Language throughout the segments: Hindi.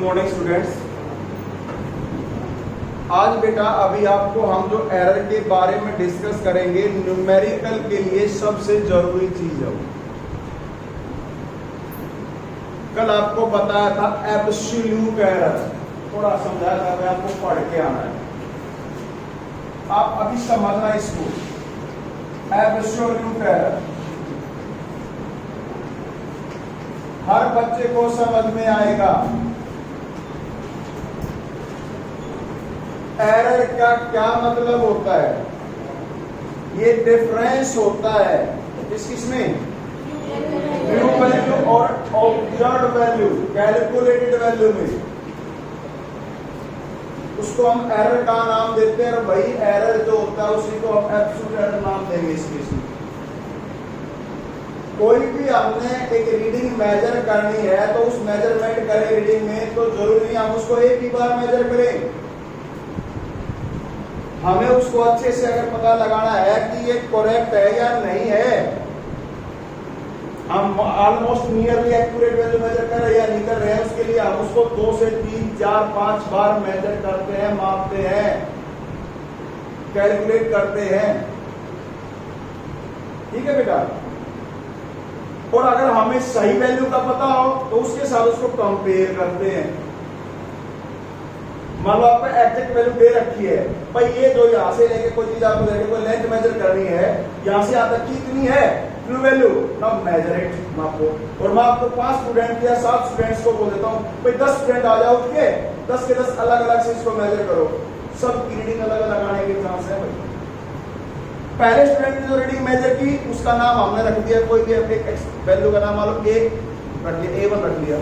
Morning students. आज बेटा अभी आपको हम जो एरर के बारे में डिस्कस करेंगे, न्यूमेरिकल के लिए सबसे जरूरी चीज है। कल आपको बताया था एब्सोल्यूट एरर, थोड़ा समझाया था, मैं आपको पढ़ के आना है, आप अभी समझना इसको। एब्सोल्यूट एरर हर बच्चे को समझ में आएगा। एरर का क्या मतलब होता है? ये डिफरेंस होता है किसमें? ट्रू वैल्यू और ऑब्जर्व्ड वैल्यू, कैलकुलेटेड वैल्यू में। उसको हम एरर का नाम देते हैं, और वही एरर जो होता है उसी को हम एब्सोल्यूट एरर नाम देंगे इस केस में। कोई भी हमने एक रीडिंग मेजर करनी है तो उस मेजरमेंट करें रीडिंग में, तो जरूरी नहीं हम उसको एक ही बार मेजर करें। हमें उसको अच्छे से अगर पता लगाना है कि ये करेक्ट है या नहीं है, हम almost nearly accurate value major कर रहे हैं या नहीं कर रहे हैं, उसके लिए हम उसको 2 से 3, 4, 5 बार मेजर करते हैं, मापते हैं, कैलकुलेट करते हैं। ठीक है बेटा। और अगर हमें सही वैल्यू का पता हो तो उसके साथ उसको कंपेयर करते हैं। मान लो आपको एग्जैक्ट वैल्यू दे रखी है, भाई ये जो यहां से लेके कोई चीज आपको देखे, कोई लेंथ मेजर करनी है, यहां से यहां तक कितनी है true value, now measure it मापो। और मैं आपको 5 स्टूडेंट या 7 स्टूडेंट्स को बोल देता हूं, भाई 10 स्टूडेंट आ जाओ, उठ के 10 के 10 अलग अलग से इसको मेजर करो। सब की रीडिंग अलग अलग आने के चांस है भाई। पहले स्टूडेंट ने जो रीडिंग मेजर की उसका नाम हमने रख दिया, कोई भी एक वैल्यू का नाम मान लो a रख लिया, a1 रख लिया।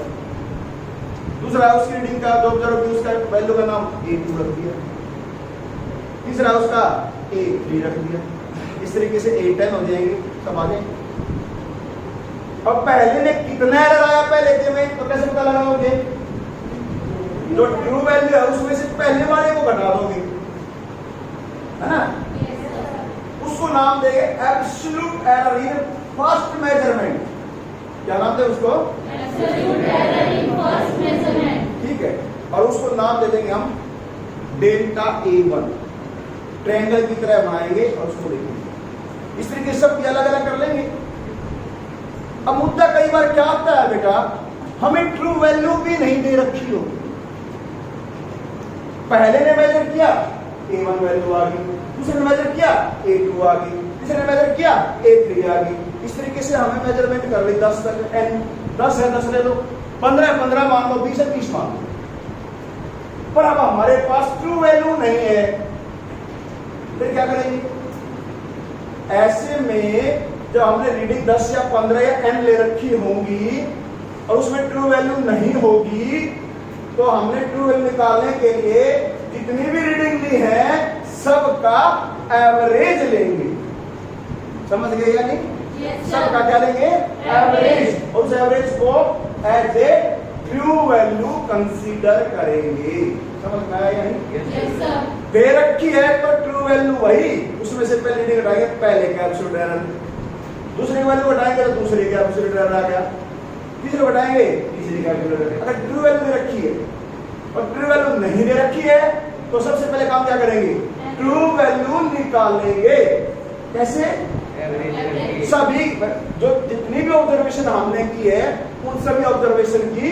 दूसरा उसकी रीडिंग का जो ऑब्जर्व की उसका वैल्यू का नाम a2 रख दिया। तीसरा उसका a3 रख दिया। इस तरीके से a10 हो जाएंगे सब आगे। अब पहले ने कितना एरर आया पहले के में, तो कैसे पता लगाओगे? जो ट्रू वैल्यू है उसमें से पहले वाले को घटा दोगे, है ना? उसको नाम देंगे absolute error in first measurement. क्या नाम दे उसको? Absolute error in first measurement. ठीक है। और उसको नाम दे देंगे हम डेल्टा A1। ट्रायंगल की तरह बनाएंगे और उसको देखेंगे। इस तरीके से सब अलग अलग कर लेंगे। अब मुद्दा कई बार क्या आता है बेटा, हमें ट्रू वैल्यू भी नहीं दे रखी हो। पहले ने मेजर किया A1 वैल्यू आ गई, दूसरे ने मेजर किया A2 आ गई, तीसरे ने मेजर किया A3 आ गई। इस तरीके से हमें मेजरमेंट कर ली 10 तक। 10 है 10 ले लो, 15 मान लो, 20 है 20 मान लो। पर अब हमारे पास ट्रू वैल्यू नहीं है, फिर क्या करेंगे? ऐसे में जब हमने रीडिंग 10 या 15 या n ले रखी होंगी और उसमें ट्रू वैल्यू नहीं होगी, तो हमने ट्रू वैल्यू निकालने के लिए जितनी भी रीडिंग ली है सबका एवरेज लेंगे। समझ गए या नहीं? yes, सबका क्या लेंगे? एवरेज। और उस एवरेज को as a true value consider करेंगे। समझ में आया या नहीं? yes, दे रखी है तो ट्रू वैल्यू वही, उसमें से पहले रीडिंग घटाएंगे, पहले का एब्सोल्यूट एरर, दूसरे वैल्यू घटाएंगे तो दूसरे का एब्सोल्यूट एरर आ गया, तीसरे घटाएंगे तीसरे का एब्सोल्यूट एरर। अगर ट्रू वैल्यू दे रखी है और ट्रू वैल्यू नहीं दे रखी है तो सबसे पहले काम क्या करेंगे? ट्रू वैल्यू निकालेंगे। कैसे? सभी जो जितनी भी ऑब्जर्वेशन हमने की है उन सभी ऑब्जर्वेशन की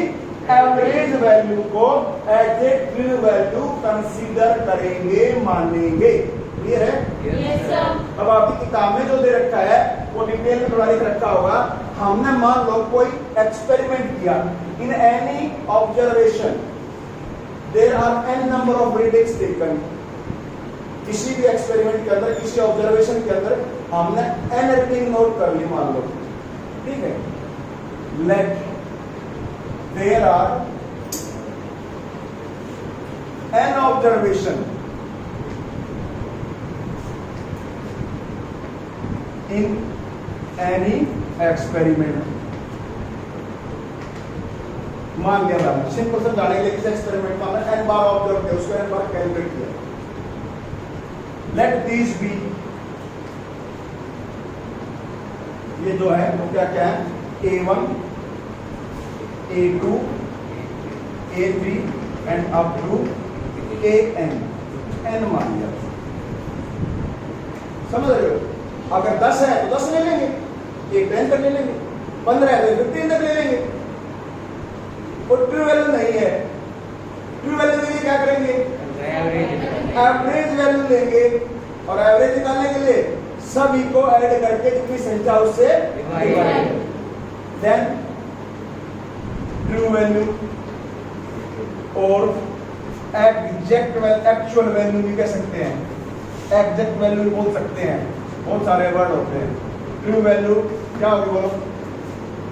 एवरेज वैल्यू को as a true value consider करेंगे, मानेंगे। क्लियर है? yes, sir। अब आपकी किताब में जो दे रखा है वो डिटेल में थोड़ा लिख रखा होगा। हमने मान लो कोई एक्सपेरिमेंट किया, in any observation there are n number of readings taken. किसी भी एक्सपेरिमेंट के अंदर, किसी ऑब्जर्वेशन के अंदर हमने n रीडिंग नोट कर ली मान लो, ठीक है। Let there are n observation in any experiment. मान लिया था, सिंपल समझाने के लिए किसी एक्सपेरिमेंट में n बार ऑब्जर्व किया, उसको n बार कैलकुलेट किया। लेट दीज बी, ये जो है वो क्या क्या है? A1, A2, A3 and up to AN, N मान लिया। समझ रहे हो? अगर 10 है तो 10 ले लेंगे, एक 10 तक ले लेंगे, 15 है तो 15 तक ले लेंगे। और ट्रू वैल्यू नहीं है, ट्रू वैल्यू के लिए क्या करेंगे? एवरेज वैल्यू लेंगे, और एवरेज निकालने के लिए सभी को ऐड करके जितनी संख्या उससे डिवाइड, देन ट्रू वैल्यू और एग्जैक्ट एक्चुअल वैल्यू भी कह सकते हैं, एग्जैक्ट वैल्यू भी बोल सकते हैं, बहुत सारे वर्ड होते हैं। ट्रू वैल्यू क्या होगी बोलो?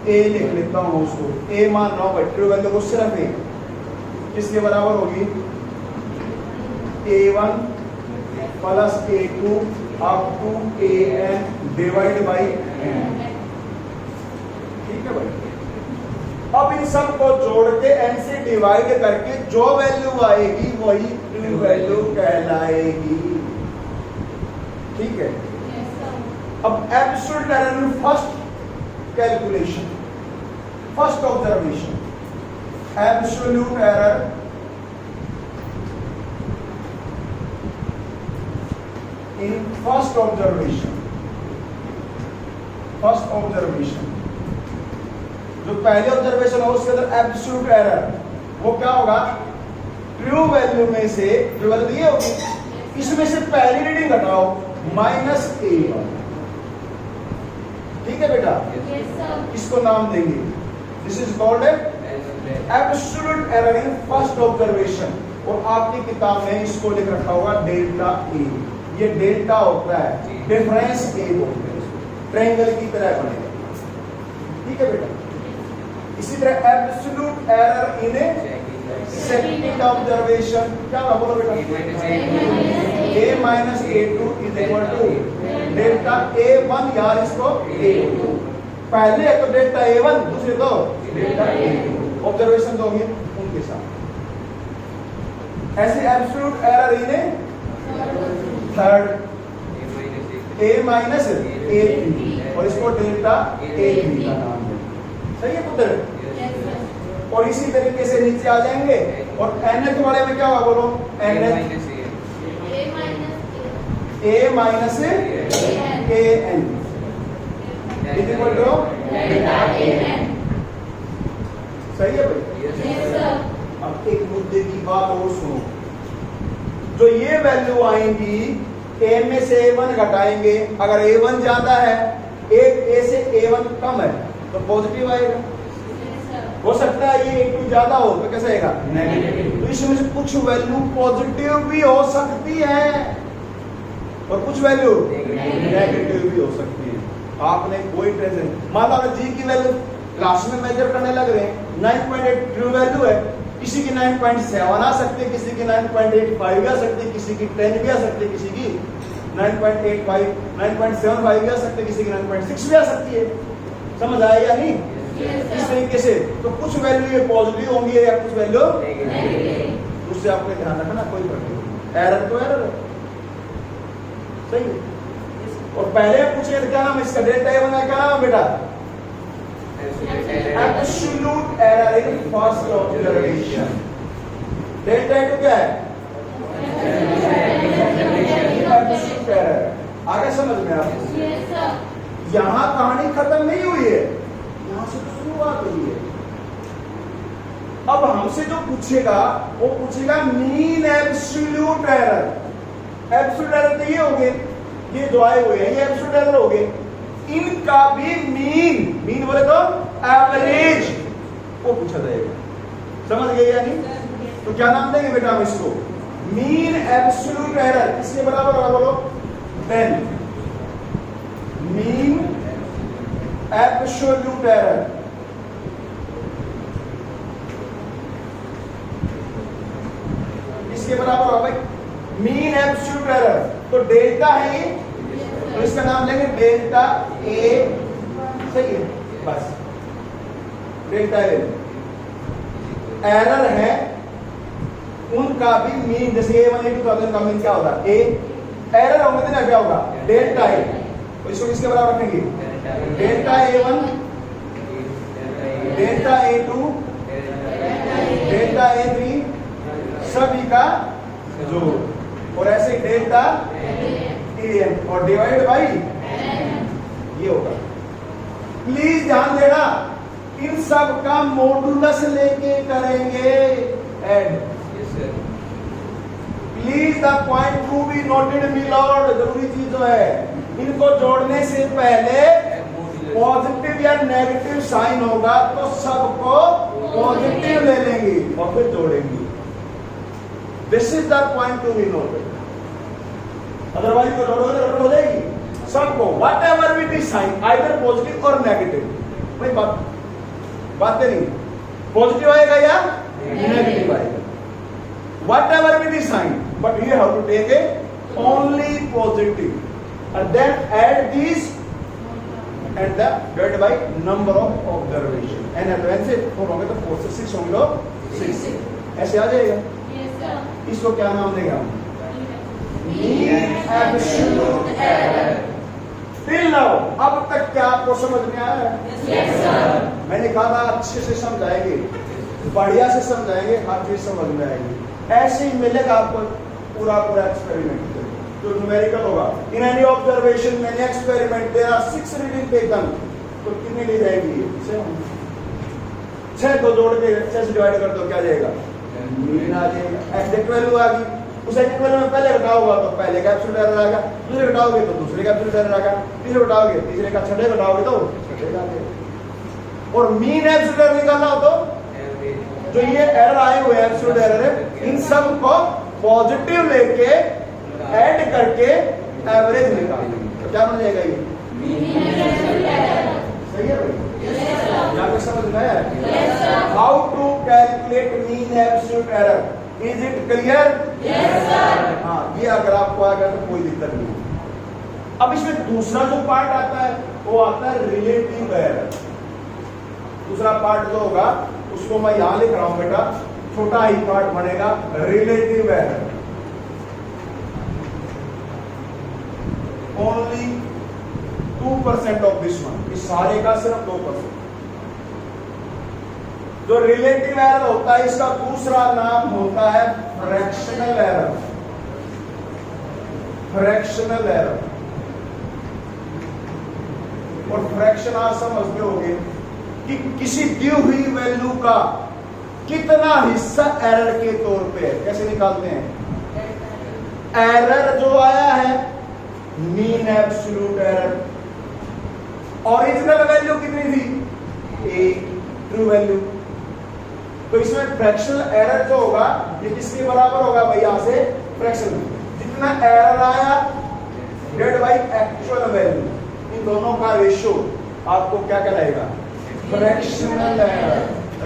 ए लिख लेता हूं उसको, ए मान रहा हूं भाई, ट्रू वैल्यू को सिर्फ ए, किसके बराबर होगी? A1 plus A2 up to AN divide by N। ठीक है भाई। अब इन सब को जोड़ के n से डिवाइड करके जो वैल्यू आएगी वही ट्रू वैल्यू कहलाएगी। ठीक है। अब एब्सोल्यूट एरर में first calculation, first observation, absolute error in first observation, first observation जो पहले ऑब्जर्वेशन हो उसके अंदर एब्सोल्यूट एरर, वो क्या होगा? ट्रू वैल्यू में से जो वैल्यू ये होगी, इसमें से पहली रीडिंग घटाओ -A1। ठीक है बेटा? इसको नाम देंगे, this is called absolute error in first observation. और आपकी किताब में इसको लिख रखा होगा डेल्टा ए। ये डेल्टा होता है, डिफरेंस ए बोलते हैं, ट्रायंगल की तरह बनेगा। ठीक है बेटा? इसी तरह absolute error in second observation क्या होगा बोलो बेटा? A minus A2 is equal to delta A1, यार इसको A2 पहले है तो डेल्टा A1, दूसरे तो डेल्टा A2। ऑब्जर्वेशन दोगे उनके साथ। ऐसे absolute error in third A minus A3 और इसको डेल्टा A3 का नाम दें। सही है पुत्र? और इसी तरीके से नीचे आ जाएंगे और nth वाले में क्या होगा बोलो? nth A minus AN is equal to delta AN। सही है भाई? अब एक मुद्दे की बात और सुनो, जो ये वैल्यू आएंगी A में से A1 घटाएंगे, अगर A1 ज्यादा है, एक A से A1 कम है तो पॉजिटिव आएगा। हो सकता है ये A2 ज्यादा हो तो कैसे आएगा? नेगेटिव। तो इसमें से कुछ वैल्यू पॉजिटिव भी हो सकती है और कुछ वैल्यू नेगेटिव भी हो सकती है। आपने कोई टेंशन, मान लो जी की वैल्यू क्लास में मेजर करने लग रहे हैं, 9.8 ट्रू वैल्यू है, किसी की 9.7 आ सकती है, किसी की 9.85 आ सकती है, किसी की 10 भी आ सकती है, किसी की 9.85 9.75 भी आ सकती है, किसी की 9.6 भी आ सकती है। समझ आया या नहीं? इस तरीके से तो कुछ वैल्यू ये पॉजिटिव होंगी या कुछ वैल्यू नेगेटिव, उससे आपने ध्यान रखना। कोई प्रॉब्लम, एरर तो एरर है। सही है। और पहले पूछे क्या नाम इसका? डेल्टा A1 का क्या नाम बेटा? Absolute error in first observation. Delta A2 क्या है? Absolute error. आगे समझ में आप? यहां कहानी खत्म नहीं हुई है, यहां से तो शुरुआत हुई है। अब हमसे जो पूछेगा वो पूछेगा mean absolute error. Absolute error तो ये हो गए, ये जो आए हुए हैं ये एब्सोल्यूट एरर हो गए, इनका भी मीन, मीन बोले तो एवरेज, वो पूछा जाएगा। समझ गए या नहीं? तो क्या नाम देंगे बेटा हम इसको? Mean absolute error. किसके बराबर होगा बोलो? 10 मीन एब्सोल्यूट एरर। इसके बराबर होगा भाई मीन एब्सोल्यूट एरर। तो डेल्टा है ये, तो इसका नाम लेंगे डेल्टा ए। सही है, बस डेल्टा ए। एरर है उनका भी मीन, जैसे A1 A2 था, उनका मीन क्या होगा? ए। एरर होंगे तो क्या होगा? Delta A. तो इसको किसके बराबर रखेंगे? Delta A1 delta A2 delta A3 सभी का जोड़, और ऐसे डेल्टा AM और डिवाइड बाई ये होगा। प्लीज ध्यान देना, इन सब का मॉडुलस लेके करेंगे add. Please the point to be noted milord, जरूरी चीज जो है, इनको जोड़ने से पहले पॉजिटिव या नेगेटिव साइन होगा तो सबको पॉजिटिव ले लेंगे और फिर जोड़ेंगे। This is the point to be noted, otherwise तो जोड़ोगे तो गड़बड़ हो जाएगी। सबको whatever be the sign, either positive और नेगेटिव, भाई बातें नहीं, पॉजिटिव आएगा या नेगेटिव आएगा, whatever be the sign, but you have to take a only positive and then add these and the divided by number of observation and advance it four होंगे तो 4 से 6 होंगे तो 6 ऐसे आ जाएगा। yes sir, इसको क्या नाम देंगे हम? mean absolute error। Till now अब तक क्या आपको समझ में आया है? yes sir, मैंने कहा था अच्छे से समझाएंगे, बढ़िया से समझाएंगे, हर चीज समझ में आएगी। ऐसे ही मिलेगा आपको पूरा एक्सपेरिमेंट जो न्यूमेरिकल होगा। इन एनी ऑब्जर्वेशन में experiment there are 6 reading taken, तो कितनी ली जाएगी? 6 को जोड़ के 6 से डिवाइड कर दो, क्या जाएगा? मीन आ जाएगा। एग्जैक्ट वैल्यू आ गई, उस एग्जैक्ट वैल्यू में पहले घटाओगे तो पहले का एब्सोल्यूट एरर आएगा, दूसरे घटाओगे तो दूसरे का एब्सोल्यूट एरर आएगा, तीसरे घटाओगे तीसरे का, छठे घटाओगे तो छठे का आएगा। और मीन एब्सोल्यूट एरर निकालना हो तो जो ये एरर आए हुए एब्सोल्यूट एरर है, इन सब को पॉजिटिव लेके ऐड करके एवरेज निकालेंगे, तो क्या बन जाएगा ये? सही है भाई? यहाँ पे समझ में आया? How to calculate mean absolute error, is it clear? हाँ, ये अगर आपको आ गया तो कोई दिक्कत नहीं। अब इसमें दूसरा जो पार्ट आता है वो आता है रिलेटिव एरर। दूसरा पार्ट जो होगा उसको मैं यहां लिख रहा हूं बेटा, छोटा ही पार्ट बनेगा relative error. Only 2% of this one, इस सारे का सिर्फ 2%। जो रिलेटिव एरर होता है इसका दूसरा नाम होता है फ्रैक्शनल एरर। फ्रैक्शनल एरर, और फ्रैक्शन आप समझते होंगे कि किसी दी हुई वैल्यू का कितना हिस्सा एरर के तौर पे है। कैसे निकालते हैं? एरर जो आया है mean absolute error, original value कितनी थी? ए, ट्रू वैल्यू। तो इसमें फ्रैक्शनल एरर जो होगा ये किसके बराबर होगा भाई? यहां से फ्रैक्शन, जितना एरर आया डिवाइड बाय एक्चुअल वैल्यू, इन दोनों का रेशियो आपको क्या कहलाएगा? Fractional error,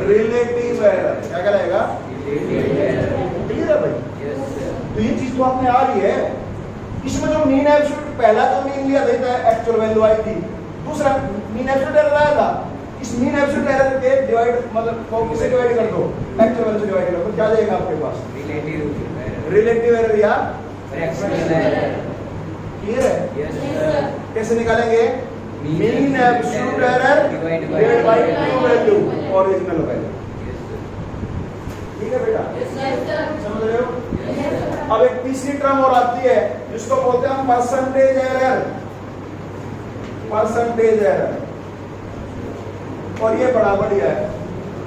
relative error. क्या कहलाएगा? क्लियर है भाई? तो ये चीज तो आपने आ रही है। इसमें जो मीन एब्सोल्यूट, पहला तो मीन लिया देता है, एक्चुअल वैल्यू आई थी, दूसरा मीन एब्सोल्यूट एरर आया था। इस मीन एब्सोल्यूट एरर के डिवाइड मतलब को किसे डिवाइड कर दो? एक्चुअल वैल्यू से डिवाइड कर दो, क्या जाएगा आपके पास? रिलेटिव एरर या फ्रैक्शनल एरर। क्लियर है? yes sir, कैसे निकालेंगे? Mean absolute error divide by true value, original value. ठीक है बेटा? yes sir, समझ रहे हो? अब एक तीसरी टर्म और आती है जिसको बोलते हैं परसेंटेज एरर। परसेंटेज एरर, और ये बड़ा बढ़िया है।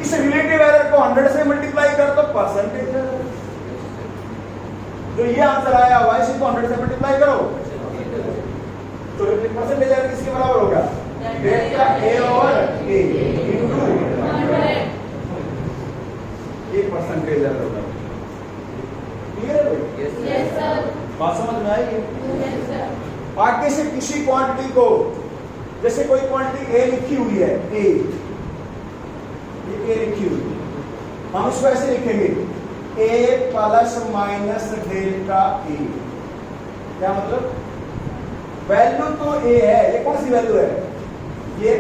इस रिलेटिव एरर को 100 से मल्टीप्लाई कर तो परसेंटेज एरर, जो ये आंसर आया हुआ है इसी को 100 से मल्टीप्लाई करो तो परसेंटेज एरर किसके बराबर होगा? Delta A over A into 100, ये परसेंटेज एरर होगा। क्लियर है? yes sir, बात समझ में आई? yes sir, आगे से किसी क्वांटिटी को, जैसे कोई क्वांटिटी ए लिखी हुई है, ए, ये ए लिखी हुई है, हम इसको ऐसे लिखेंगे ए प्लस माइनस डेल्टा ए। क्या मतलब? वैल्यू तो ए है, ये कौन सी वैल्यू है? ये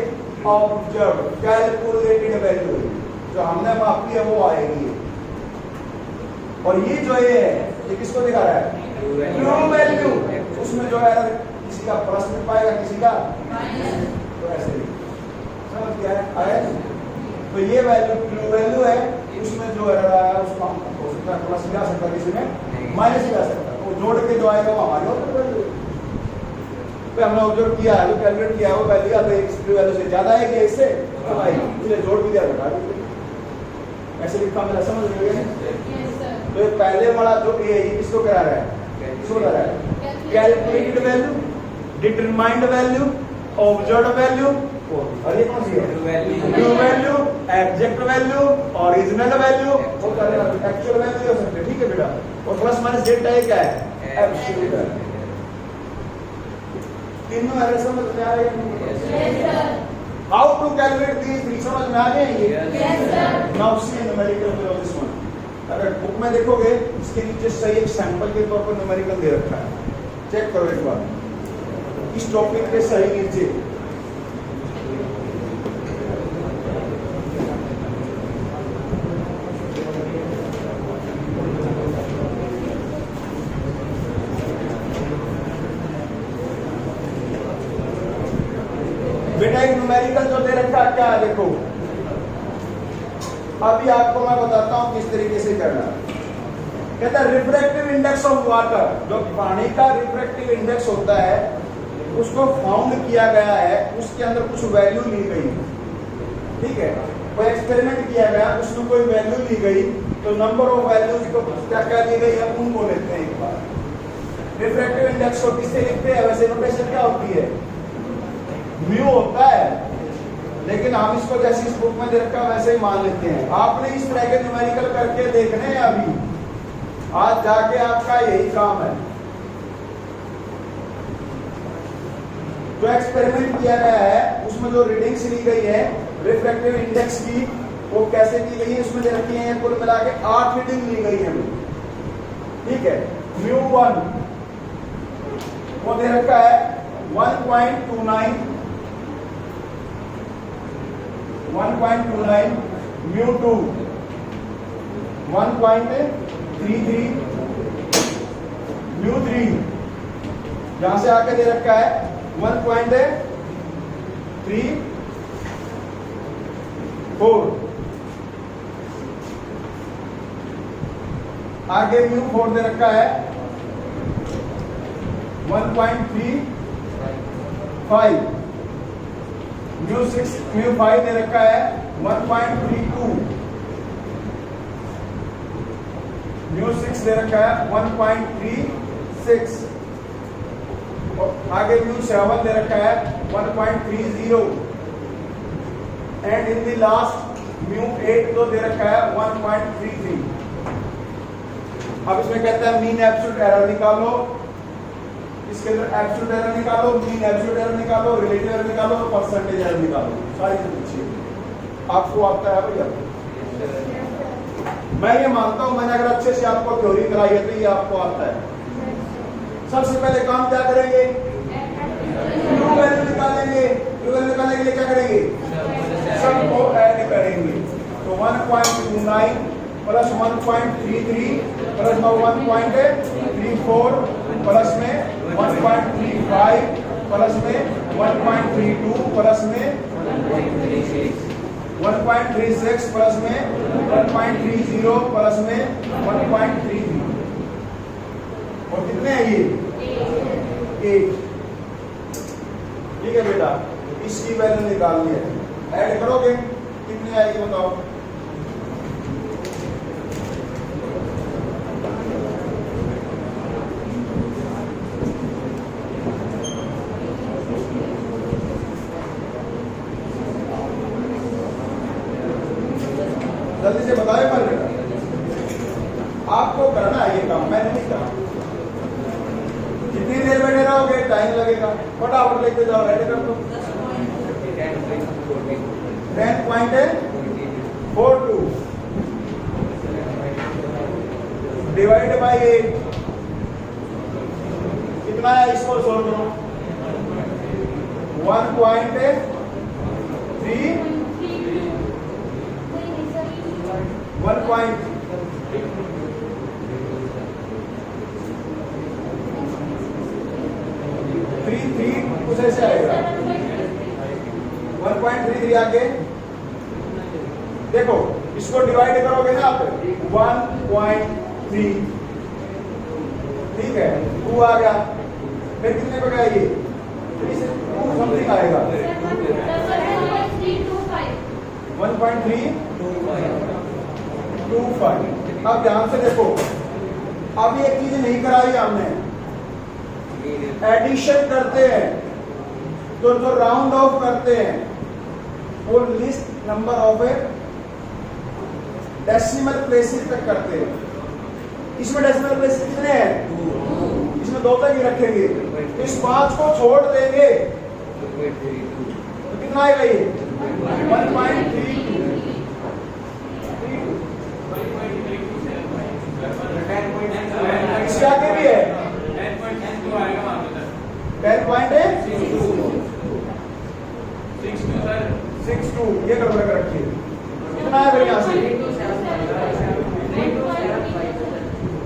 ऑब्जर्व कैलकुलेटेड वैल्यू है, जो हमने मापी है वो आएगी। और ये जो ये है ये किसको दिखा रहा है? True value. उसमें जो है किसी का प्लस मिल पाएगा, किसी का माइनस, तो ऐसे समझ गया है? तो ये वैल्यू ट्रू वैल्यू है, उसमें जो एरर आया उसको हम हो सकता है प्लस भी आ सकता है, किसी में माइनस भी आ सकता है, तो जोड़ के जो आएगा वो हमारी आउटपुट वैल्यू। तो हमने ऑब्जर्व किया है, जो कैलकुलेट किया है वो वैल्यू अब एक ट्रू वैल्यू से ज्यादा है कि इससे कम आई, इसलिए जोड़ भी दिया घटा भी दिया। ऐसे लिखा मेरा समझ रहे हैं? Yes, sir. तो ये पहले वाला जो ए है ये किसको करा रहा है? किसको करा रहा है? Calculated value, determined value, observed value, और ये कौन सी है? True value, exact value, original value, वो एक्चुअल वैल्यू हो सकते हैं, ठीक है बेटा। और प्लस माइनस डेल्टा ये क्या है? एब्सोल्यूट है। तीनों एरर समझ में आ रहे हैं? Yes, sir. How to calculate these three समझ में आ गए ये? Yes, sir. Now see numerical for this one. अगर बुक में देखोगे इसके नीचे सही एक सैंपल के तौर पर न्यूमेरिकल दे रखा है, चेक करो एक बार इस टॉपिक के सही नीचे। बेटा एक न्यूमेरिकल जो दे रखा है क्या है देखो, अभी आपको मैं बताता हूं किस तरीके से करना है। कहता है रिफ्रैक्टिव इंडेक्स ऑफ वाटर, जो पानी का रिफ्रैक्टिव इंडेक्स होता है उसको फाउंड किया गया है, उसके अंदर कुछ वैल्यू ली गई, ठीक है, कोई एक्सपेरिमेंट किया गया उसमें कोई वैल्यू ली गई, तो नंबर ऑफ वैल्यूज को क्या क्या ली गई है उनको लेते हैं एक बार। रिफ्रैक्टिव इंडेक्स को किससे लिखते हैं? वैसे नोटेशन क्या होती है? म्यू होता है, लेकिन हम इसको जैसे इस बुक में दे रखा वैसे ही मान लेते हैं। आपने इस तरह के न्यूमेरिकल करके देखने हैं अभी, आज जाके आपका यही काम है। जो एक्सपेरिमेंट किया गया है उसमें जो रीडिंग्स ली गई है रिफ्रैक्टिव इंडेक्स की, वो कैसे की गई है उसमें दे रखी है, कुल मिला के 8 रीडिंग ली गई है, ठीक है। म्यू 1 वो दे रखा है 1.29, 1.29, म्यू 2 1.33, म्यू 3 यहां से आके दे रखा है 1.34, आगे म्यू 4 दे रखा है 1.35, म्यू 5 दे रखा है 1.32, म्यू 6 दे रखा है 1.36, और आगे म्यू 7 दे रखा है 1.30, and in the last mu 8 तो दे रखा है 1.33। अब इसमें कहता है मीन एब्सोल्यूट एरर निकालो, इसके अंदर एब्सोल्यूट एरर निकालो, मीन एब्सोल्यूट एरर निकालो, रिलेटिव एरर निकालो, परसेंटेज एरर निकालो, सारी चीज पूछिए। आपको आता है भैया? मैं ये मानता हूं मैंने अगर अच्छे से आपको थ्योरी कराई है तो ये आपको आता है। सबसे पहले काम क्या करेंगे? ट्रू वैल्यू निकालेंगे। ट्रू वैल्यू निकालने के लिए क्या करेंगे? सबको ऐड करेंगे। तो 1.29 प्लस 1.33 प्लस 1.34 प्लस में 1.35 प्लस में 1.32 प्लस में 1.36 प्लस में 1.30 प्लस में 1.33, और कितने हैं ये? 8। ठीक है बेटा, इसकी वैल्यू निकालनी है, ऐड करोगे कितनी आएगी बताओ? जल्दी से बताए पर बेटा, आपको करना है ये काम, मैंने नहीं कहा। कितनी देर बैठे रहोगे? टाइम लगेगा, फटाफट लेके जाओ, ऐड कर दो। 10.42 डिवाइड बाई 8 कितना है? इसको सोल्व करो। 1.3 1.33 कुछ ऐसे आएगा। 1.33 आगे देखो इसको डिवाइड करोगे ना आप 1.3, ठीक है, 2 आ गया, फिर कितने पे गया ये 3 से 2 समथिंग आएगा 1.325। अब ध्यान से देखो, अब ये चीज नहीं कराई हमने, एडिशन करते हैं तो जो राउंड ऑफ करते हैं वो list number of A decimal places तक करते हैं। इसमें डेसिमल प्लेसेस कितने हैं? 2। इसमें 2 तक ही रखेंगे, इस 5 को छोड़ देंगे तो कितना आएगा ये 1.32। इसके आगे भी है 10.62, ये गड़बड़ कर रखिए, कितना है फिर यहाँ से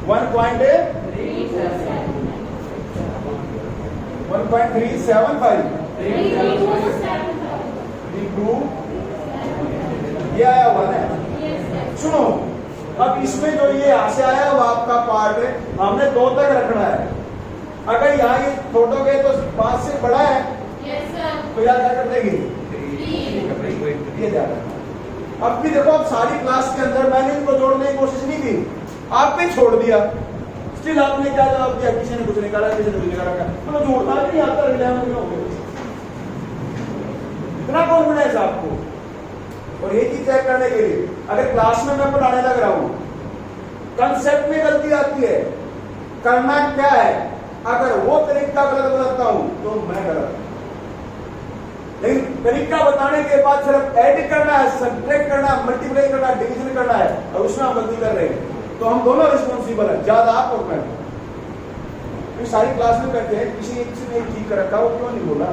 1.375 ये आया हुआ है। सुनो, अब इसमें जो ये यहाँ से आया वो आपका पार्ट है, हमने 2 तक रखना है। अगर यहाँ ये छोड़ोगे तो 5 से बड़ा है तो यार क्या कर देंगे ये ध्यान रखना। अब भी देखो, अब सारी क्लास के अंदर मैंने इनको जोड़ने की कोशिश नहीं की, आपने छोड़ दिया, स्टिल आपने क्या जवाब दिया? किसी ने कुछ निकाला, किसी ने कुछ निकाला, मतलब जोड़ना नहीं आता, इतना कॉन्फिडेंस आपको। और ये चीज चेक करने के लिए अगर क्लास में मैं पढ़ाने लग रहा हूं, कंसेप्ट में गलती आती है, करना क्या है, अगर वो तरीका गलत बताता हूं तो मैं गलत, लेकिन तरीका बताने के बाद सिर्फ ऐड करना है, सब्ट्रैक्ट करना है, मल्टीप्लाई करना है, डिवीजन करना है, और उसमें हम गलती कर रहे हैं तो हम दोनों रिस्पॉन्सिबल है, ज्यादा आप और मैं। तो सारी क्लास में करते हैं, किसी ने एक चीज कर रखा, वो क्यों नहीं बोला?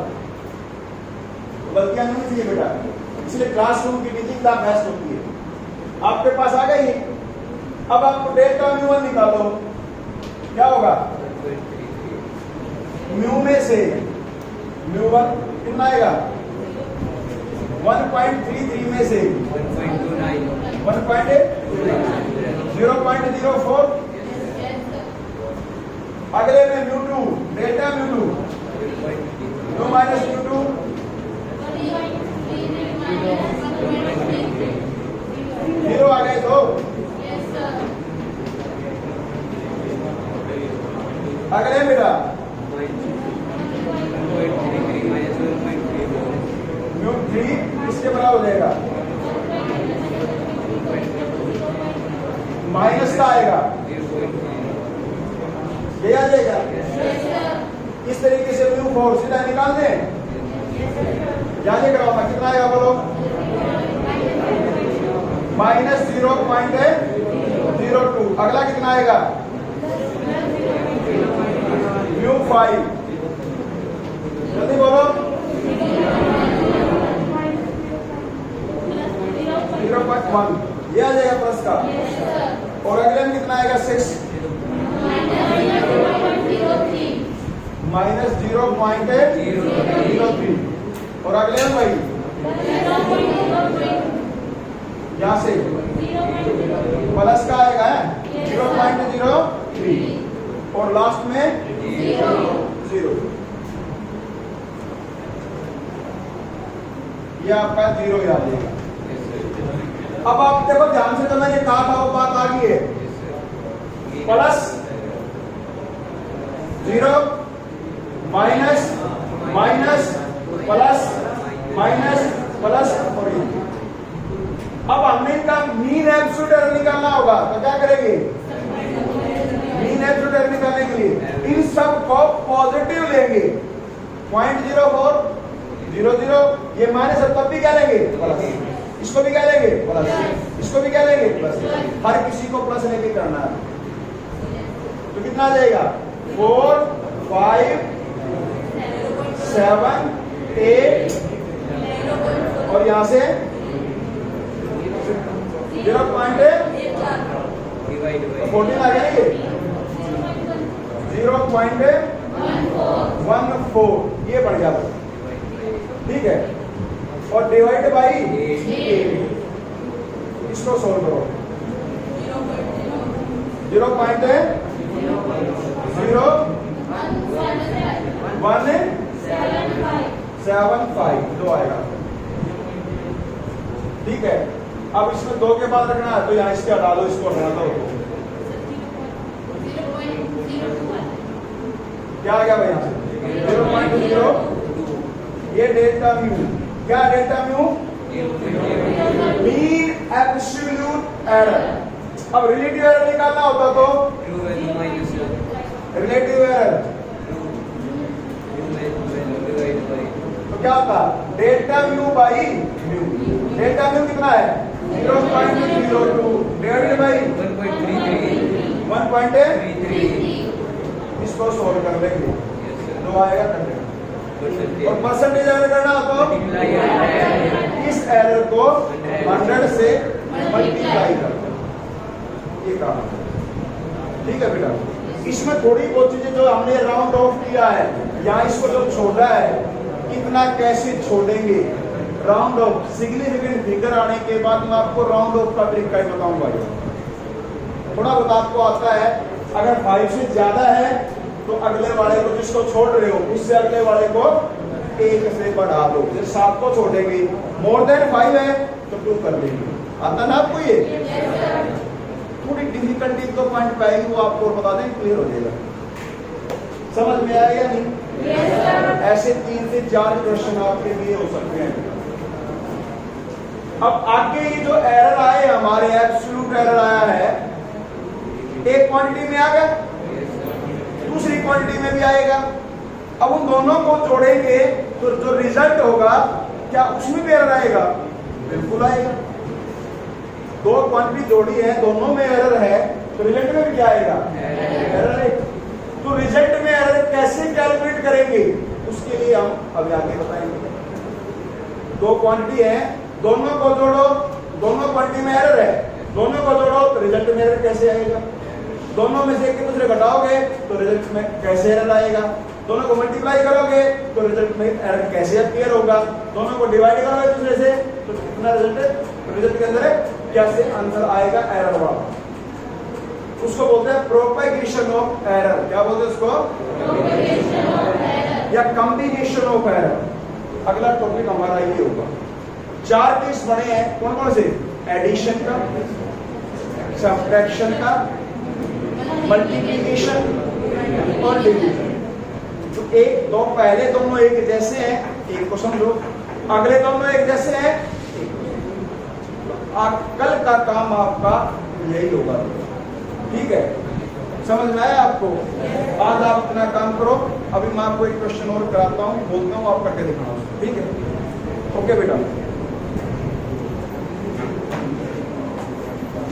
गलतियां नहीं चाहिए बेटा, इसलिए क्लासरूम की टीचिंग का बेस्ट होती है। आपके पास आ गई, अब आपको डेल्टा म्यू1 निकालो, क्या होगा? म्यू में से म्यू1 कितना आएगा? 1.33 में से 0.04, अगले में म्यू2, डेल्टा म्यू2 म्यू माइनस म्यू2 0 आ गए तो अगले मेरा म्यू3 इसके बराबर हो जाएगा, माइनस का आएगा, ये आ जाएगा। इस तरीके से म्यू4 सीधा निकाल दें, जाने कराओ, कितना आएगा बोलो? -0.02। अगला कितना आएगा? म्यू5, जल्दी बोलो। 0.1, ये आ जाएगा प्लस का। और अगले में कितना आएगा? 6 -0.03। और अगले में भाई यहाँ से प्लस का आएगा 0.03 और लास्ट में 0। ये आपका 0 याद आएगा। अब आप देखो ध्यान से, तो मैंने कहा था वो बात आ गई है, plus 0 minus minus plus minus plus, और अब हमने इनका मीन एब्सोल्यूट एरर निकालना होगा, तो क्या करेंगे? मीन एब्सोल्यूट एरर निकालने के लिए इन सब को पॉजिटिव लेंगे, 0.0400, ये माइनस, तब भी क्या लेंगे? प्लस। इसको भी क्या लेंगे? प्लस। इसको भी क्या लेंगे? प्लस। हर किसी को प्लस लेके करना है, तो कितना आ जाएगा? 4 5 7 8 और यहां से 0.14 आ जाएंगे, 0.14, ये बढ़ गया, ठीक है। और डिवाइड बाई 8, इसको सोल्व करो। 0.0 175 जो आएगा। ठीक है, अब इसमें 2 के बाद रखना है तो यहाँ इसके हटा दो, इसको हटा दो। क्या आ गया भाई यहाँ से 0.0। ये डेल्टा म्यू, क्या delta mu? Mean absolute error. अब रिलेटिव एरर निकालना होता तो रिलेटिव एरर तो क्या होता? Delta mu by mu. Delta mu कितना है? 0.02 डिवाइडेड बाई 1.33। इसको सोल्व कर लेंगे, जो आएगा कर लेंगे। और परसेंटेज अगर करना हो तो इस एरर को 100 से मल्टीप्लाई कर दो, ये काम है। ठीक है बेटा, इसमें थोड़ी बहुत चीजें जो हमने राउंड ऑफ किया है, यहाँ इसको जो छोड़ा है कितना कैसे छोड़ेंगे, राउंड ऑफ सिग्निफिकेंट फिगर आने के बाद मैं आपको राउंड ऑफ का तरीका ही बताऊंगा। थोड़ा बहुत आपको आता है, अगर 5 से ज्यादा है तो अगले वाले को जिसको छोड़ रहे हो उससे अगले वाले को 1 से बढ़ा दो। जैसे 7 को छोड़ेंगे, मोर देन 5 है तो 2 कर देंगे। आता ना आपको ये? थोड़ी डिफिकल्टी तो पॉइंट पाएगी, वो आपको बता दें, क्लियर हो जाएगा। समझ में आया या नहीं? ऐसे 3 से 4 क्वेश्चन आपके लिए हो सकते हैं। अब आगे ये जो एरर आए हमारे, एब्सोल्यूट एरर आया है, एक क्वांटिटी में आ गया, दूसरी क्वांटिटी में भी आएगा। अब उन दोनों को जोड़ेंगे तो जो रिजल्ट होगा क्या उसमें भी एरर आएगा? बिल्कुल आएगा। 2 क्वांटिटी जोड़ी है, दोनों में एरर है, तो रिजल्ट में भी क्या आएगा? एरर है। तो रिजल्ट में एरर कैसे कैलकुलेट करेंगे उसके लिए हम अभी आगे बताएंगे। 2 क्वांटिटी है, दोनों को जोड़ो, दोनों क्वांटिटी में एरर है, दोनों को जोड़ो तो रिजल्ट में एरर कैसे आएगा? दोनों में से एक दूसरे घटाओगे तो रिजल्ट में कैसे एरर आएगा? दोनों को मल्टीप्लाई करोगे तो रिजल्ट में एरर कैसे अपीयर होगा? दोनों को डिवाइड करोगे एक दूसरे से तो कितना रिजल्ट के अंदर कैसे आंसर आएगा एरर वाला? उसको बोलते हैं प्रोपेगेशन ऑफ एरर। क्या बोलते हैं उसको? प्रोपेगेशन ऑफ एरर या कॉम्बिनेशन ऑफ एरर। अगला टॉपिक हमारा ये होगा। 4 केस बने हैं, कौन कौन से? एडिशन का, सब्ट्रैक्शन का, मल्टीप्लिकेशन और डिवीजन। तो 1 2 पहले दोनों एक जैसे हैं, एक को समझो, अगले दोनों एक जैसे हैं, कल का काम आपका यही होगा। ठीक है, समझ में आया आपको? आज आप अपना काम करो। अभी मैं आपको एक क्वेश्चन और कराता हूँ, बोलता हूँ, आप करके दिखाना। ठीक है, ओके बेटा।